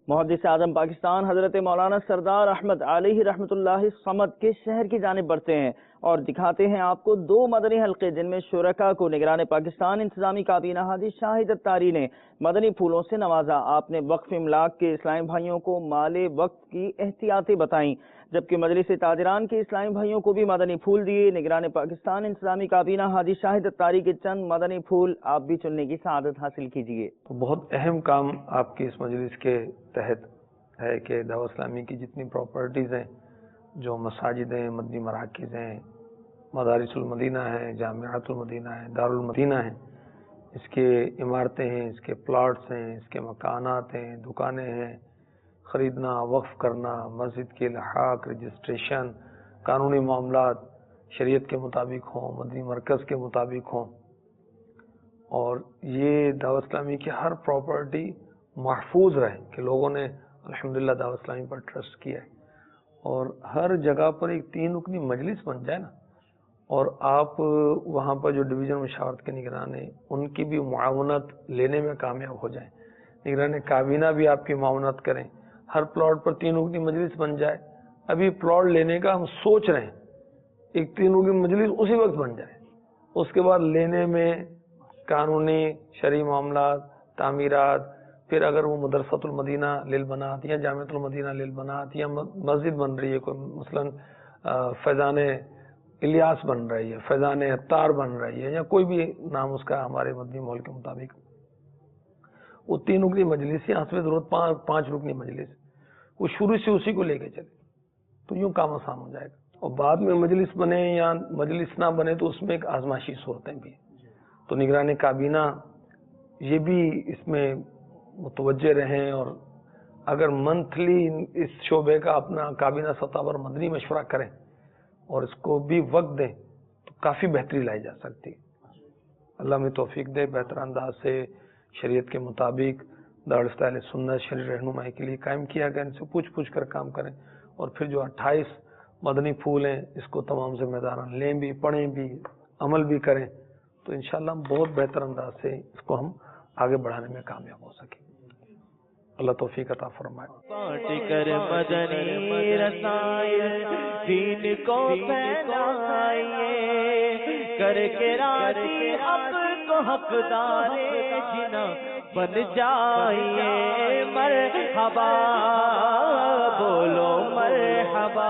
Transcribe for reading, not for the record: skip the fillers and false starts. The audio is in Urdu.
محدث اعظم پاکستان حضرت مولانا سردار احمد علیہ رحمۃ اللہ صمد کے شہر کی جانب بڑھتے ہیں اور دکھاتے ہیں آپ کو دو مدنی حلقے، جن میں شرکاء کو نگران پاکستان انتظامی کابینہ حاجی شاہد اتاری نے مدنی پھولوں سے نوازا۔ آپ نے وقف املاک کے اسلامی بھائیوں کو مال وقف کی احتیاطیں بتائیں، جبکہ مجلس تاجران کے اسلامی بھائیوں کو بھی مدنی پھول دیے۔ نگران پاکستان انتظامی کابینہ حاجی شاہد اتاری کے چند مدنی پھول آپ بھی چننے کی سعادت حاصل کیجیے۔ بہت اہم کام آپ کی اس مجلس کے تحت ہے کہ دعوت اسلامی کی جتنی پراپرٹیز ہیں، جو مساجد ہیں، مدنی مراکز ہیں، مدارس المدینہ ہیں، جامعات المدینہ ہیں، دارالمدینہ ہیں، اس کے عمارتیں ہیں، اس کے پلاٹس ہیں، اس کے مکانات ہیں، دکانیں ہیں، خریدنا، وقف کرنا، مسجد کے الحاق، رجسٹریشن، قانونی معاملات شریعت کے مطابق ہوں، مدنی مرکز کے مطابق ہوں، اور یہ دعوت اسلامی کی ہر پراپرٹی محفوظ رہے کہ لوگوں نے الحمدللہ دعوت اسلامی پر ٹرسٹ کیا ہے، اور ہر جگہ پر ایک 3 رکنی مجلس بن جائے نا، اور آپ وہاں پر جو ڈویژن مشاورت کے نگران ہیں ان کی بھی معاونت لینے میں کامیاب ہو جائیں، نگران کابینہ بھی آپ کی معاونت کریں، ہر پلاٹ پر 3 رکنی مجلس بن جائے۔ ابھی پلاٹ لینے کا ہم سوچ رہے ہیں، ایک 3 رکنی مجلس اسی وقت بن جائے، اس کے بعد لینے میں قانونی شرعی معاملات، تعمیرات، پھر اگر وہ مدرسۃ المدینہ للبنات یا جامعۃ المدینہ للبنات یا مسجد بن رہی ہے، کوئی مثلا فیضان الیاس بن رہی ہے، فیضان اتار بن رہی ہے، یا کوئی بھی نام اس کا ہمارے مدنی ماحول کے مطابق، وہ 3 رکنی مجلس یا حسب ضرورت 5 رکنی مجلس، وہ شروع سے اسی کو لے کے چلے تو یوں کام آسان ہو جائے گا۔ اور بعد میں مجلس بنے یا مجلس نہ بنے تو اس میں ایک آزمائشی صورتیں بھی ہیں، تو نگران کابینہ یہ بھی اس میں متوجہ رہیں، اور اگر منتھلی اس شعبے کا اپنا کابینہ سطح پر مدنی مشورہ کریں اور اس کو بھی وقت دیں تو کافی بہتری لائی جا سکتی ہے۔ اللہ میں توفیق دے، بہتر انداز سے شریعت کے مطابق دارالفتہ اہل سنت شرعی رہنمائی کے لیے قائم کیا گیا، ان سے پوچھ کر کام کریں، اور پھر جو 28 مدنی پھول ہیں اس کو تمام ذمہ داران لیں بھی، پڑھیں بھی، عمل بھی کریں، تو انشاءاللہ بہت بہتر انداز سے اس کو ہم آگے بڑھانے میں کامیاب ہو سکیں۔ اللہ توفیق عطا فرمائے۔ بانٹ کر مدنی رسائل دین کو پھیلائیے، کر کے راضی حق کو حقدار جنا بن جائیے۔ مرحبا بولو مرحبا۔